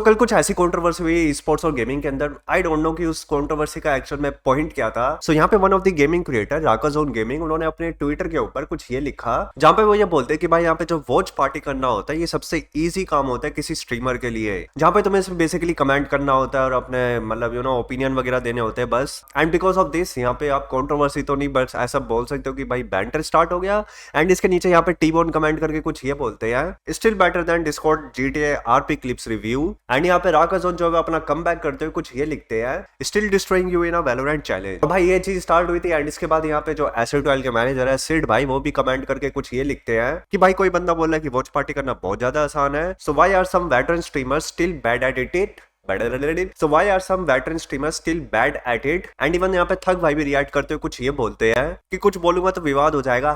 कल कुछ ऐसी कंट्रोवर्सी हुई स्पोर्ट्स और गेमिंग के अंदर। आई डोंट नो कि उस कंट्रोवर्सी का एक्चुअल में पॉइंट क्या था। यहाँ पे one of the gaming creator Rakazone gaming उन्होंने अपने ट्विटर के ऊपर कुछ ये लिखा, जहाँ पे वो ये बोलते हैं कि भाई यहाँ पे जो वॉच पार्टी करना होता है ये सबसे इजी काम होता है किसी स्ट्रीमर के लिए, जहाँ पे तुम्हें सिर्फ बेसिकली कमेंट करना होता है और अपने मतलब ओपिनियन वगैरह देने होते हैं बस। एंड बिकॉज ऑफ दिस यहाँ पे आप कंट्रोवर्सी तो नहीं बट ऐसा बोल सकते हो कि भाई बैंटर स्टार्ट हो गया। एंड इसके नीचे यहाँ पे टी-बोन कमेंट करके कुछ ये बोलते हैं, still better than Discord GTA RP clips review. And यहाँ पे राकाजोन जो अपना कमबैक करते हुए कुछ ये लिखते हैं, still destroying you in a Valorant challenge. तो भाई ये चीज स्टार्ट हुई थी। एंड इसके बाद यहाँ पे जो एसिड के मैनेजर है सिड भाई, वो भी कमेंट करके कुछ ये लिखते हैं कि भाई कोई बंदा बोल रहा है कि वॉच पार्टी करना बहुत ज्यादा आसान है, so why are some veteran streamers still bad at it. So why are some veteran streamers still bad at it? And even यहाँ पे थग भाई भी रिएक्ट करते हुए कुछ ये बोलते हैं कि कुछ बोलूंगा तो विवाद हो जाएगा,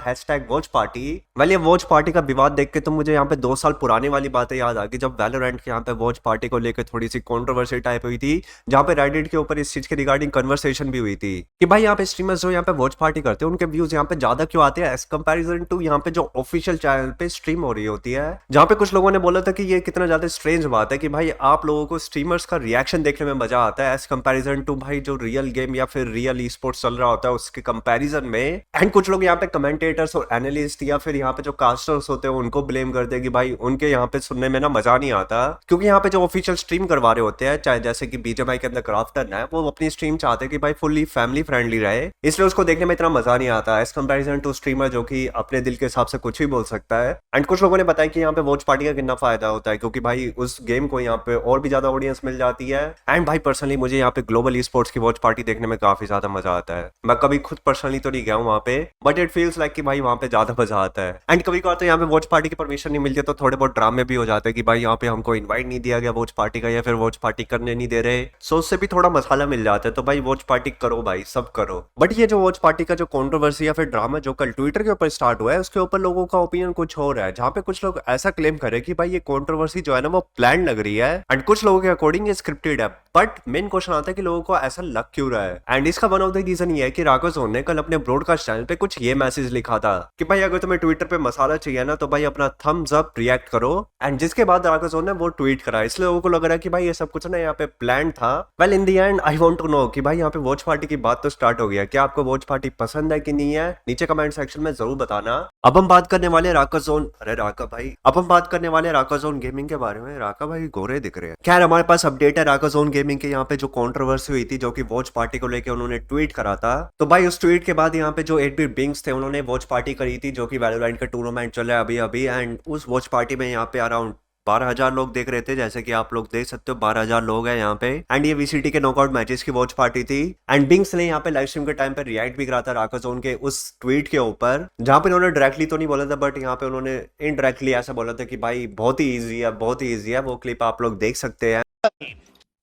#वॉच पार्टी। वेल ये वॉच पार्टी का विवाद देख के तो मुझे यहाँ पे 2 साल पुरानी वाली बातें याद आ गई, जब वैलोरेंट के यहाँ पे वॉच पार्टी को लेकर थोड़ी सी कंट्रोवर्सी टाइप हुई थी, जहाँ पे रेडिट के ऊपर इस चीज के रिगार्डिंग कन्वर्सेशन भी हुई थी कि भाई यहाँ पे स्ट्रीमर्स जो यहाँ पे वॉच पार्टी करते हैं उनके व्यूज यहाँ पे ज्यादा क्यों आते हैं एज कंपेरिजन टू यहाँ पे जो ऑफिशियल चैनल पे स्ट्रीम हो रही होती है। जहाँ पे कुछ लोगों ने बोला था कि ये कितना ज्यादा स्ट्रेंज बात है कि भाई आप लोगों को स्ट्रीमर्स का रिएक्शन देखने में मजा आता है एज कंपैरिजन टू भाई जो रियल गेम या फिर रियल ई स्पोर्ट्स चल रहा होता है उसके कंपैरिजन में। एंड कुछ लोग यहाँ पे कमेंटेटर्स और एनालिस्ट या फिर यहाँ पे जो कास्टर्स होते हैं उनको ब्लेम करते हैं कि भाई उनके यहाँ पे सुनने में ना मजा नहीं आता, क्योंकि यहाँ पे जो ऑफिशियल स्ट्रीम करवा रहे होते हैं, चाहे जैसे कि बीजेएमआई के अंदर क्राफ्टन है, वो अपनी स्ट्रीम चाहते हैं कि भाई फुल्ली फैमिली फ्रेंडली रहे, इसलिए उसको देखने में इतना मजा नहीं आता एज कंपैरिजन टू स्ट्रीमर जो कि अपने दिल के हिसाब से कुछ भी बोल सकता है। एंड कुछ लोगों ने बताया कि यहाँ पे वॉच पार्टी का कितना फायदा होता है, क्योंकि भाई उस गेम को यहाँ पे और भी ज्यादा ऑडियंस मिल जाती है। एंड भाई पर्सनली मुझे यहाँ पे ग्लोबल ई स्पोर्ट्स की वॉच पार्टी देखने में काफी ज्यादा मजा आता है। मैं कभी खुद पर्सनली तो नहीं गया हूँ वहाँ पे, बट इट फील्स लाइक कि भाई वहाँ पे ज्यादा मजा आता है। एंड कभी कभार तो यहाँ पे वॉच पार्टी की परमिशन नहीं मिलती तो थोड़े बहुत ड्रामे भी हो जाते हैं कि भाई यहाँ पे हमको इन्वाइट नहीं दिया गया वॉच पार्टी का, या फिर वॉच पार्टी करने नहीं दे रहे, सो उससे भी थोड़ा मसाला मिल जाता है। तो भाई वॉच पार्टी करो भाई, सब करो। बट ये जो वॉच पार्टी का जो कॉन्ट्रोवर्सी या फिर ड्रामा जो कल ट्विटर के ऊपर स्टार्ट हुआ है उसके ऊपर लोगों का ओपिनियन कुछ और है, जहाँ पे कुछ लोग ऐसा क्लेम करे कि भाई ये कॉन्ट्रोवर्सी जो है ना वो प्लान लग रही है, एंड कुछ लोगों के अकॉर्डिंग ये स्क्रिप्टेड है। बट मेन क्वेश्चन आता है कि लोगों को ऐसा लग क्यों रहा है। एंड इसका वन ऑफ द रीजन ये है कि राकाजोन ने कल अपने ब्रॉडकास्ट चैनल पे कुछ ये मैसेज लिखा था कि भाई अगर तुम्हें ट्विटर पे मसाला चाहिए ना तो भाई अपना थम्स अप रिएक्ट करो। एंड जिसके बाद राकाजोन ने वो ट्वीट करा, इसलिए लोगों को लग रहा है कि भाई ये सब कुछ ना यहाँ पे प्लान था। Well in the end I want to know कि भाई यहाँ पे वॉच पार्टी की बात तो स्टार्ट हो गया, क्या आपको वॉच पार्टी पसंद है कि नहीं है, नीचे कमेंट सेक्शन में जरूर बताना। अब हम बात करने वाले राकाजोन, अरे राका भाई, अब हम बात करने वाले राकाजोन गेमिंग के बारे में। राका भाई गोरे दिख रहे हैं। खैर हमारे पास अपडेट है राकाजोन गेमिंग के यहाँ पे जो कंट्रोवर्सी हुई थी जो कि वॉच पार्टी को लेकर उन्होंने ट्वीट करा था। तो भाई उस ट्वीट के बाद यहाँ पे जो 8-बिट बिंग्स थे उन्होंने वॉच पार्टी करी थी जो कि वैलोरेंट का टूर्नामेंट चल रहा है अभी अभी। एंड उस वॉच पार्टी में यहाँ पे अराउंड 12,000 लोग देख रहे थे, जैसे कि आप लोग देख सकते हो 12,000 लोग हैं यहाँ पे। एंड ये VCT के नॉकआउट मैचेस की वॉच पार्टी थी। एंड बिंग्स ने यहाँ पे लाइव स्ट्रीम के टाइम पे रिएक्ट भी करा था राकाजोन के उस ट्वीट के ऊपर, जहाँ पे उन्होंने डायरेक्टली तो नहीं बोला था बट यहाँ पे उन्होंने इनडायरेक्टली ऐसा बोला था कि भाई बहुत ही ईजी है, बहुत ही ईजी है। वो क्लिप आप लोग देख सकते हैं।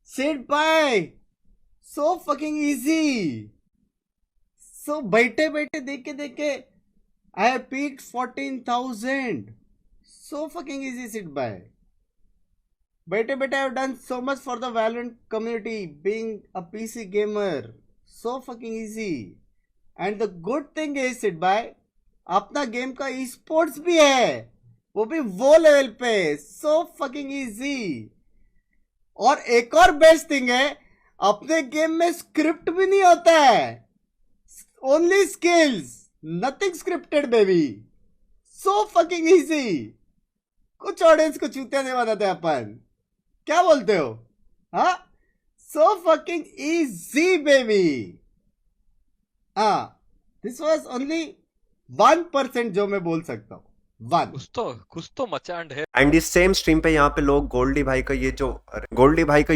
Sit by, so fucking easy. So बैठे बैठे देखे I have peaked 14,000. So fucking easy, sit by. बैठे बैठे I have done so much for the Valorant community, being a PC gamer. So fucking easy. And the good thing is, sit by, अपना game का e sports भी है, वो भी वो level पे। So fucking easy. और एक और बेस्ट थिंग है, अपने गेम में स्क्रिप्ट भी नहीं होता है, only skills, nothing scripted baby. So fucking easy. कुछ ऑडियंस को चूतिया नहीं बनाते अपन, क्या बोलते हो? हाँ, सो फकिंग इजी बेबी। हाँ, दिस वॉज ओनली 1% जो मैं बोल सकता हूं, कुछ तो मचांड है। एंड इस सेम स्ट्रीम पे यहाँ पे लोग गोल्डी भाई का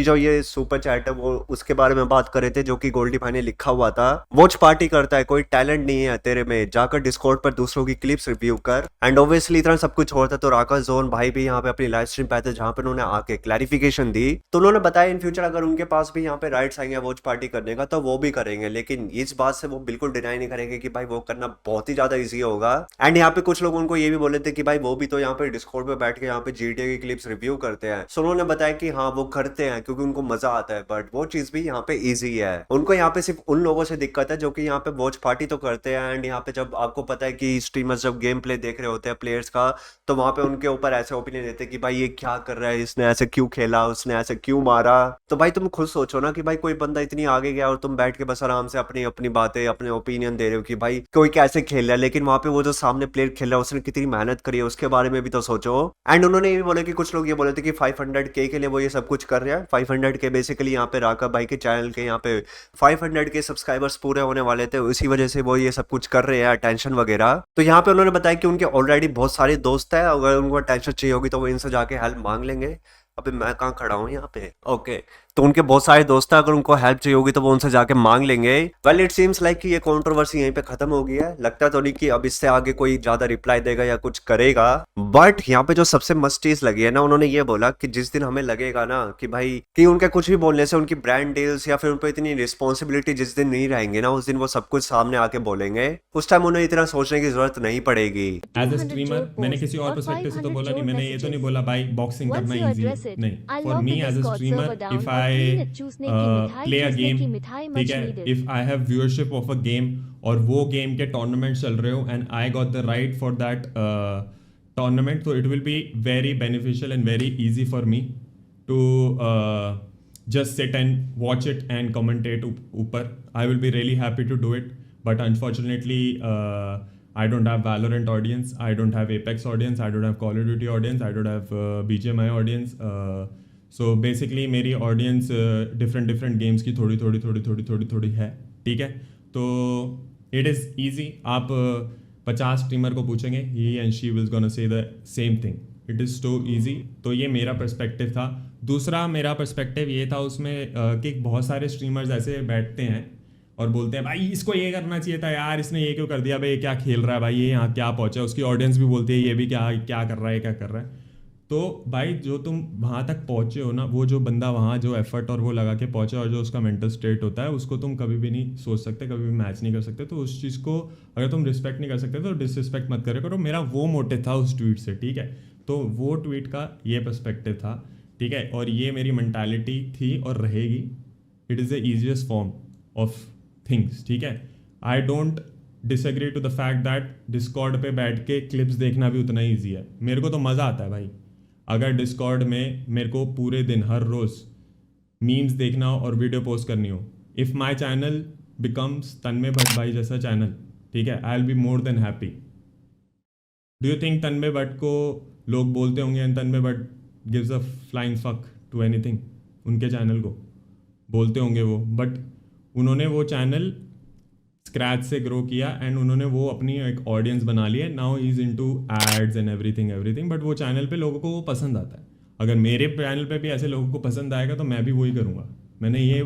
ये सुपर चैट है वो उसके बारे में बात कर रहे थे, जो कि गोल्डी भाई ने लिखा हुआ था, वॉच पार्टी करता है, कोई टैलेंट नहीं है तेरे में, जाकर डिस्कॉर्ड पर दूसरों की क्लिप्स रिव्यू कर। एंड ऑब्वियसली इतना सब कुछ होता तो राकाजोन भाई भी यहाँ पे अपनी लाइव स्ट्रीम पे आते, जहाँ पे उन्होंने आके क्लैरिफिकेशन दी। तो उन्होंने बताया इन फ्यूचर अगर उनके पास भी यहाँ पे राइट्स आएंगे वॉच पार्टी करने का तो वो भी करेंगे, लेकिन इस बात से वो बिल्कुल डिनाई नहीं करेंगे कि भाई वो करना बहुत ही ज्यादा ईजी होगा। एंड यहाँ पे कुछ लोग उनको ये भी बोले थे कि भाई वो भी तो यहाँ पे डिस्कॉर्ड पे बैठ के यहाँ पे GTA की क्लिप्स रिव्यू करते हैं। सो उन्होंने बताया कि हाँ वो करते हैं क्योंकि उनको मजा आता है, बट वो चीज भी यहाँ पे इजी है। उनको यहाँ पे सिर्फ उन लोगों से दिक्कत है जो कि यहाँ पे वॉच पार्टी तो करते हैं, एंड यहाँ पे जब आपको पता है कि स्ट्रीमर्स जब गेम प्ले देख रहे होते हैं प्लेयर्स का, तो वहां पे उनके ऊपर ऐसे ओपिनियन देते हैं कि भाई ये क्या कर रहा है, इसने ऐसे क्यों खेला, उसने ऐसे क्यों मारा। तो भाई तुम खुद सोचो ना कि भाई कोई बंदा इतनी आगे गया और तुम बैठ के बस आराम से अपनी अपनी बातें अपने ओपिनियन दे रहे हो कि भाई कोई कैसे खेल रहा है, लेकिन वहां पे वो जो सामने प्लेयर खेल रहा है उसने कितनी मेहनत करी है उसके बारे में भी तो सोचो। एंड उन्होंने ये भी बोला कि कुछ लोग ये बोले थे कि 500K के लिए वो ये सब कुछ कर रहे हैं। 500K बेसिकली यहाँ पे राका भाई के चैनल के यहाँ पे 500K सब्सक्राइबर्स पूरे होने वाले थे, इसी वजह से वो ये सब कुछ कर रहे हैं, अटेंशन वगैरह। तो यहाँ पे उन्होंने बताया कि उनके ऑलरेडी बहुत सारे दोस्त है, अगर उनको अटेंशन चाहिए होगी तो वो इनसे जाके हेल्प मांग लेंगे। अबे मैं कहाँ खड़ा हूँ यहाँ पे, ओके। तो उनके बहुत सारे दोस्त हैं, अगर उनको हेल्प चाहिए होगी तो वो उनसे जाके मांग लेंगे। वेल इट सीम्स लाइक कि ये कंट्रोवर्सी यहीं पे खत्म हो गई है। लगता तो नहीं कि अब इससे आगे कोई ज्यादा रिप्लाई देगा या कुछ करेगा। बट यहाँ पे जो सबसे मस्त चीज लगी है ना, उन्होंने ये बोला कि जिस दिन हमें लगेगा ना कि भाई कि उनके कुछ भी बोलने से उनकी ब्रांड डील्स या फिर उन पर इतनी रिस्पॉन्सिबिलिटी जिस दिन नहीं रहेंगे ना, उस दिन वो सब कुछ सामने आके बोलेंगे। उस टाइम उन्हें इतना सोचने की जरूरत नहीं पड़ेगी। एज ए स्ट्रीमर मैंने किसी और पर्सपेक्टिव से तो बोला नहीं, मैंने ये तो नहीं बोला भाई बॉक्सिंग करना इजी है, नहीं। For me as a streamer, if I play a game, ठीक है, if I have viewership of a game और वो गेम के टूर्नामेंट चल रहे हो and I got the right for that tournament, तो it will be very beneficial and very easy for me to just sit and watch it and commentate ऊपर. I will be really happy to do it, but unfortunately I don't have Valorant audience, I don't have Apex audience, I don't have Call of Duty audience, I don't have BGMI audience. So basically मेरी audience different games की थोड़ी है, ठीक है। तो it is easy, आप 50 streamer को पूछेंगे, he and she will gonna say the same thing. It is so easy. तो ये मेरा पर्सपेक्टिव था। दूसरा मेरा पर्सपेक्टिव ये था उसमें कि बहुत सारे स्ट्रीमर्स ऐसे बैठते हैं और बोलते हैं भाई इसको ये करना चाहिए था यार, इसने ये क्यों कर दिया, भाई ये क्या खेल रहा है, भाई ये यहाँ क्या पहुँचा। उसकी ऑडियंस भी बोलती है ये भी क्या क्या कर रहा है, क्या कर रहा है। तो भाई जो तुम वहाँ तक पहुँचे हो ना, वो जो बंदा वहाँ जो एफर्ट और वो लगा के पहुँचे और जो उसका मेंटल स्टेट होता है, उसको तुम कभी भी नहीं सोच सकते, कभी भी मैच नहीं कर सकते। तो उस चीज़ को अगर तुम रिस्पेक्ट नहीं कर सकते तो डिसरिस्पेक्ट मत करे करो। मेरा वो मोटिव था उस ट्वीट से, ठीक है। तो वो ट्वीट का ये पर्सपेक्टिव था, ठीक है, और ये मेरी मेंटालिटी थी और रहेगी। It is the easiest form of things, ठीक है। I don't disagree to the fact that Discord पे बैठ के क्लिप्स देखना भी उतना ईजी है। मेरे को तो मज़ा आता है भाई। अगर डिस्कॉर्ड में मेरे को पूरे दिन हर रोज़ मीम्स देखना हो और वीडियो पोस्ट करनी हो, if my channel becomes Tanmay Bhatt भाई जैसा चैनल, ठीक है, I will be more than happy. Do you think Tanmay Bhatt को लोग बोलते होंगे and Tanmay Bhatt gives a flying fuck to anything? उनके चैनल को बोलते होंगे वो, बट उन्होंने वो चैनल स्क्रैच से ग्रो किया एंड उन्होंने वो अपनी एक ऑडियंस बना ली है। Now he is into ads and everything, but वो चैनल पे लोगों को वो पसंद आता है। अगर मेरे चैनल पे भी ऐसे लोगों को पसंद आएगा तो मैं भी वही करूँगा। मैंने ये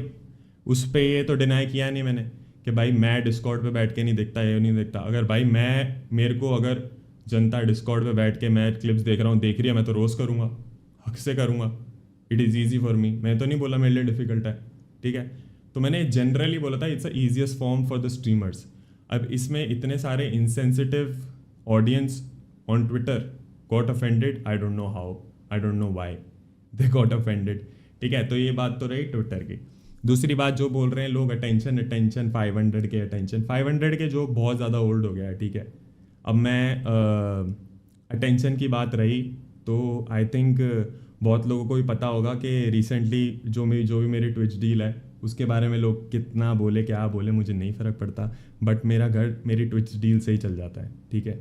उस पर ये तो डिनाई किया नहीं मैंने कि भाई मैं डिस्कॉर्ड पे बैठ के नहीं देखता, ये नहीं देखता। अगर भाई मेरे को अगर जनता डिस्कॉर्ड पे बैठ के मैं क्लिप्स देख रहा हूँ, देख रही है, मैं तो रोज़ करूँगा, हक से करूँगा। It is easy for me. मैं तो नहीं बोला मेरे लिए डिफ़िकल्ट है, ठीक है। तो मैंने जनरली बोला था it's a easiest form for the streamers. अब इसमें इतने सारे insensitive audience on Twitter got offended. I don't know how, I don't know why they got offended, ठीक है। तो ये बात तो रही ट्विटर की। दूसरी बात जो बोल रहे हैं लोग, अटेंशन 500 के अटेंशन, 500 के जो बहुत ज़्यादा ओल्ड हो गया है, ठीक है। अब मैं अटेंशन की बात रही तो आई थिंक बहुत लोगों को भी पता होगा कि रिसेंटली जो भी मेरी ट्विच डील है उसके बारे में लोग कितना बोले क्या बोले मुझे नहीं फ़र्क पड़ता, बट मेरा घर मेरी ट्विच डील से ही चल जाता है, ठीक है।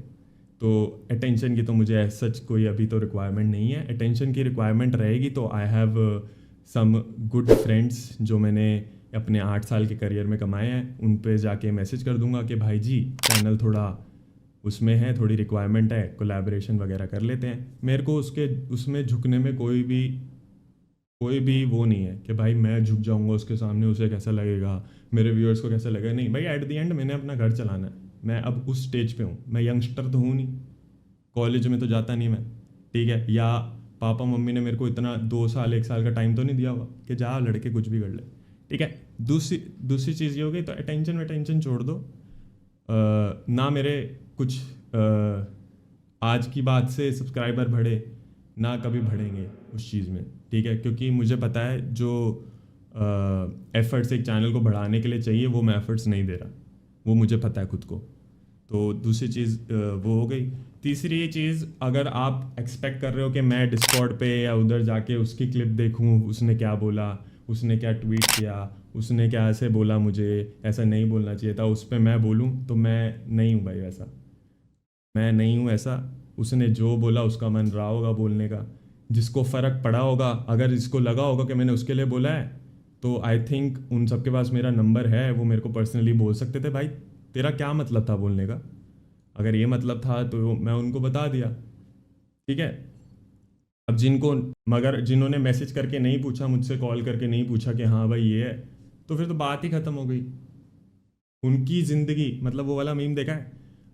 तो अटेंशन की तो मुझे सच कोई अभी तो रिक्वायरमेंट नहीं है। अटेंशन की रिक्वायरमेंट रहेगी तो I have some good friends जो मैंने अपने 8 साल के करियर में कमाए हैं, उन पे जाके मैसेज कर दूंगा कि भाई जी चैनल थोड़ा उसमें है, थोड़ी रिक्वायरमेंट है, कोलैबोरेशन वगैरह कर लेते हैं। मेरे को उसमें झुकने में कोई भी वो नहीं है कि भाई मैं झुक जाऊंगा उसके सामने, उसे कैसा लगेगा, मेरे व्यूअर्स को कैसा लगेगा। नहीं भाई, एट द एंड मैंने अपना घर चलाना है। मैं अब उस स्टेज पे हूँ, मैं यंगस्टर तो हूँ नहीं, कॉलेज में तो जाता नहीं मैं, ठीक है, या पापा मम्मी ने मेरे को इतना 2 साल 1 साल का टाइम तो नहीं दिया हुआ कि जा लड़के कुछ भी कर ले, ठीक है। दूसरी चीज़ ये हो गई, तो अटेंशन छोड़ दो ना। मेरे कुछ आज की बात से सब्सक्राइबर बढ़े, ना कभी बढ़ेंगे उस चीज़ में, ठीक है, क्योंकि मुझे पता है जो एफर्ट्स एक चैनल को बढ़ाने के लिए चाहिए वो मैं एफर्ट्स नहीं दे रहा, वो मुझे पता है खुद को। तो दूसरी चीज़ वो हो गई। तीसरी चीज़, अगर आप एक्सपेक्ट कर रहे हो कि मैं डिस्कॉर्ड पे या उधर जाके उसकी क्लिप देखूं, उसने क्या बोला, उसने क्या ट्वीट किया, उसने क्या ऐसे बोला, मुझे ऐसा नहीं बोलना चाहिए था, उस पर मैं बोलूं, तो मैं नहीं हूँ भाई वैसा, मैं नहीं हूँ ऐसा। उसने जो बोला उसका मन रहा होगा बोलने का, जिसको फ़र्क पड़ा होगा, अगर इसको लगा होगा कि मैंने उसके लिए बोला है, तो आई थिंक उन सबके पास मेरा नंबर है, वो मेरे को पर्सनली बोल सकते थे भाई तेरा क्या मतलब था बोलने का। अगर ये मतलब था तो मैं उनको बता दिया, ठीक है। अब मगर जिन्होंने मैसेज करके नहीं पूछा, मुझसे कॉल करके नहीं पूछा कि हाँ भाई ये है, तो फिर तो बात ही ख़त्म हो गई। उनकी ज़िंदगी, मतलब वो वाला मीम देखा है,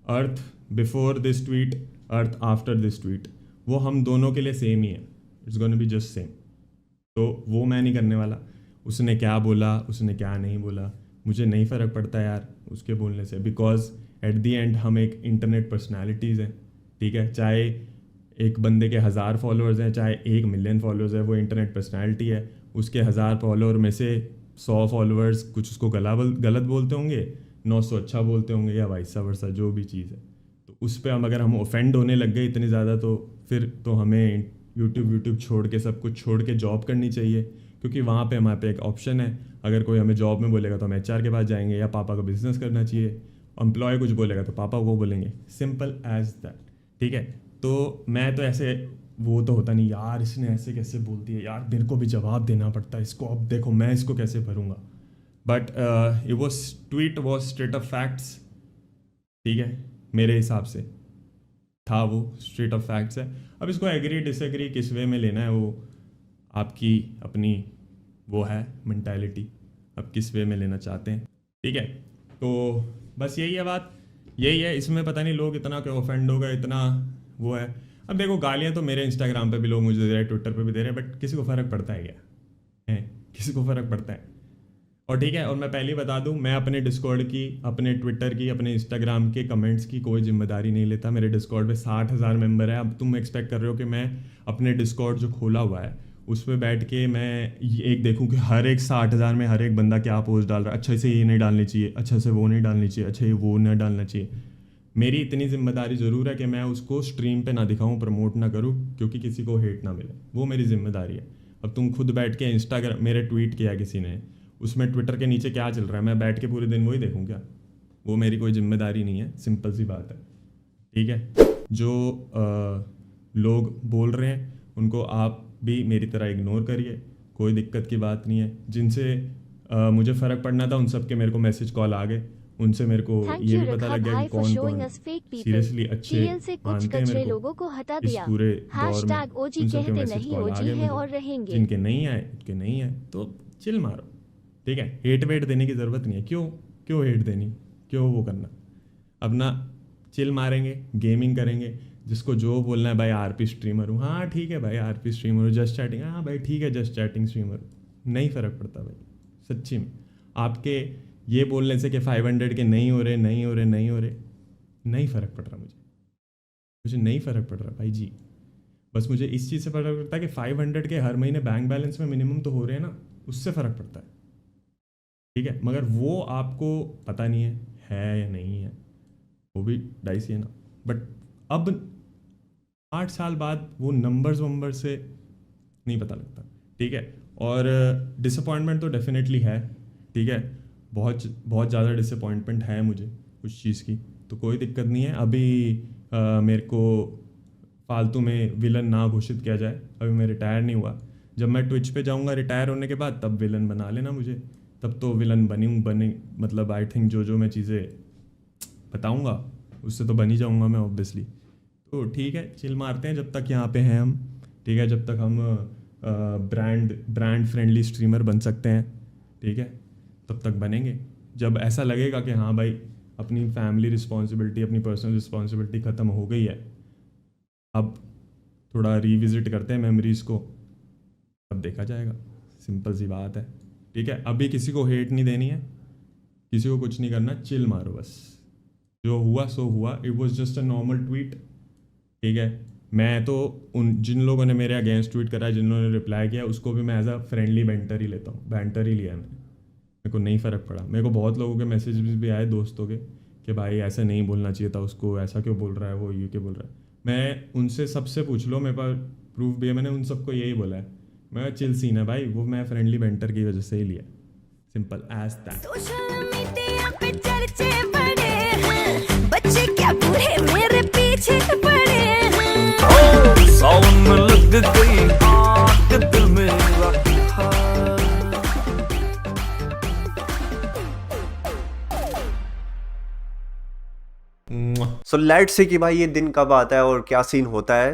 earth before this tweet, earth after this tweet, वो हम दोनों के लिए सेम ही है, it's gonna be just same. तो वो मैं नहीं करने वाला। उसने क्या बोला, उसने क्या नहीं बोला, मुझे नहीं फ़र्क पड़ता यार उसके बोलने से, बिकॉज एट दी एंड हम एक इंटरनेट पर्सनैलिटीज़ हैं, ठीक है। चाहे एक बंदे के 1000 फॉलोअर्स हैं, चाहे 1 मिलियन फॉलोअर्स है, वो इंटरनेट पर्सनैलिटी है। उसके 1000 फॉलोअर में से 100 फॉलोअर्स कुछ उसको गलत बोलते होंगे, 900 अच्छा बोलते होंगे, या वाइस वर्सा, जो भी चीज़ है। तो उस पर अगर हम ऑफेंड होने लग गए इतनी ज़्यादा, तो फिर तो हमें यूट्यूब छोड़ के, सब कुछ छोड़ के जॉब करनी चाहिए, क्योंकि वहाँ पे हमारे पे एक ऑप्शन है। अगर कोई हमें जॉब में बोलेगा तो हम HR के पास जाएंगे, या पापा का बिजनेस करना चाहिए। एम्प्लॉय कुछ बोलेगा तो पापा को बोलेंगे, सिंपल एज दैट, ठीक है। तो मैं तो ऐसे, वो तो होता नहीं यार इसने ऐसे कैसे बोल दिया यार, मेरे को भी जवाब देना पड़ता है इसको, अब देखो मैं इसको कैसे भरूंगा। But it was tweet was straight of facts, ठीक है, मेरे हिसाब से था वो स्ट्रेट ऑफ फैक्ट्स है। अब इसको एग्री डिसएग्री किस वे में लेना है, वो आपकी अपनी वो है मेंटालिटी, अब किस वे में लेना चाहते हैं, ठीक है। तो बस यही है बात, यही है। इसमें पता नहीं लोग इतना क्यों ऑफेंड हो गए, इतना वो है। अब देखो गालियाँ तो मेरे इंस्टाग्राम पे भी लोग मुझे दे रहे हैं, ट्विटर पे भी दे रहे हैं, बट किसी को फ़र्क पड़ता है क्या है, किसी को फ़र्क पड़ता है। और ठीक है, और मैं पहले ही बता दूं, मैं अपने डिस्कॉर्ड की, अपने ट्विटर की, अपने इंस्टाग्राम के कमेंट्स की कोई जिम्मेदारी नहीं लेता। मेरे डिस्कॉर्ड पे 60,000 मेंबर है। अब तुम एक्सपेक्ट कर रहे हो कि मैं अपने डिस्कॉर्ड जो खोला हुआ है उस पर बैठ के मैं एक देखूं कि हर एक 60,000 में हर एक बंदा क्या पोस्ट डाल रहा है, अच्छा से ये नहीं डालनी चाहिए, अच्छा से वो नहीं डालनी चाहिए, अच्छा ये वो नहीं डालना चाहिए। मेरी इतनी जिम्मेदारी ज़रूर है कि मैं उसको स्ट्रीम पे ना दिखाऊं, प्रमोट ना करूं, क्योंकि किसी को हेट ना मिले, वो मेरी जिम्मेदारी है। अब तुम खुद बैठ के इंस्टाग्राम, मेरे ट्वीट किया किसी ने, उसमें ट्विटर के नीचे क्या चल रहा है, मैं बैठ के पूरे दिन वही देखूं क्या? वो मेरी कोई जिम्मेदारी नहीं है, सिंपल सी बात है, ठीक है। जो लोग बोल रहे हैं उनको आप भी मेरी तरह इग्नोर करिए, कोई दिक्कत की बात नहीं है। जिनसे मुझे फ़र्क पड़ना था उन सब के मेरे को मैसेज कॉल आ गए, उनसे मेरे को ये भी पता लग गया कि कौन कौन सीरियसली अच्छे मानते हैं मेरे को लोगों को हटा इस दिया। पूरे दौर में। ओजी उन सब के कहते मैसेज नहीं, कॉल आ ओजी गए है मुझे, और रहेंगे। जिनके नहीं आए उनके नहीं आए, तो चिल मारो, ठीक है। हेट वेट देने की ज़रूरत नहीं है, क्यों हेट देनी, क्यों वो करना। अपना चिल मारेंगे, गेमिंग करेंगे, जिसको जो बोलना है भाई RP स्ट्रीमर हूँ, हाँ ठीक है भाई RP स्ट्रीमर हूँ, जस्ट चैटिंग, हाँ भाई ठीक है जस्ट चैटिंग स्ट्रीमर, नहीं फ़र्क पड़ता भाई सच्ची में। आपके ये बोलने से कि 500 के नहीं हो रहे, नहीं फ़र्क पड़ रहा मुझे नहीं फ़र्क पड़ रहा भाई जी। बस मुझे इस चीज़ से फ़र्क पड़ता है कि 500 के हर महीने बैंक बैलेंस में मिनिमम तो हो रहे हैं ना, उससे फ़र्क पड़ता है, ठीक है। मगर वो आपको पता नहीं है या नहीं है, वो भी डाइसी है ना। बट अब 8 साल बाद वो नंबर्स से नहीं पता लगता, ठीक है। और डिसअपॉइंटमेंट तो डेफिनेटली है, ठीक है, बहुत ज़्यादा डिसअपॉइंटमेंट है मुझे उस चीज़ की, तो कोई दिक्कत नहीं है। अभी मेरे को फालतू में विलन ना घोषित किया जाए, अभी मैं रिटायर नहीं हुआ। जब मैं ट्विच पे जाऊंगा रिटायर होने के बाद, तब विलन बना लेना मुझे, तब तो विलन बने मतलब आई थिंक जो मैं चीज़ें बताऊंगा उससे तो बन ही जाऊंगा मैं ऑब्वियसली। तो ठीक है, चिल मारते हैं जब तक यहाँ पे हैं हम, ठीक है, जब तक हम ब्रांड फ्रेंडली स्ट्रीमर बन सकते हैं, ठीक है, तब तक बनेंगे। जब ऐसा लगेगा कि हाँ भाई अपनी फैमिली रिस्पॉन्सिबिलिटी, अपनी पर्सनल रिस्पॉन्सिबिलिटी ख़त्म हो गई है, अब थोड़ा रिविज़िट करते हैं मेमोरीज़ को, अब देखा जाएगा, सिंपल सी बात है, ठीक है। अभी किसी को हेट नहीं देनी है, किसी को कुछ नहीं करना, चिल मारो बस, जो हुआ सो हुआ, it was just a normal tweet, ठीक है। मैं तो उन जिन लोगों ने मेरे अगेंस्ट ट्वीट करा, जिन्होंने रिप्लाई किया, उसको भी मैं एज अ फ्रेंडली बैंटर ही लेता हूँ, बैंटर ही लिया मैंने, मेरे को नहीं फ़र्क पड़ा। मेरे को बहुत लोगों के मैसेजेस भी आए दोस्तों के कि भाई ऐसे नहीं बोलना चाहिए था उसको, ऐसा क्यों बोल रहा है वो, ये क्यों बोल रहा है। मैं उनसे सबसे पूछ लो, मेरे पास प्रूफ भी है, मैंने उन सबको यही बोला है, मैं चिल सीन है भाई, वो मैं फ्रेंडली बैंटर की वजह से ही लिया, simple as that. Social media पे चर्चे बड़े हैं, बच्चे क्या बूढ़े मेरे पीछे पड़े हैं। सावन में लग गई आग दिल मेरा। सो लेट्स सी कि भाई ये दिन कब आता है और क्या सीन होता है।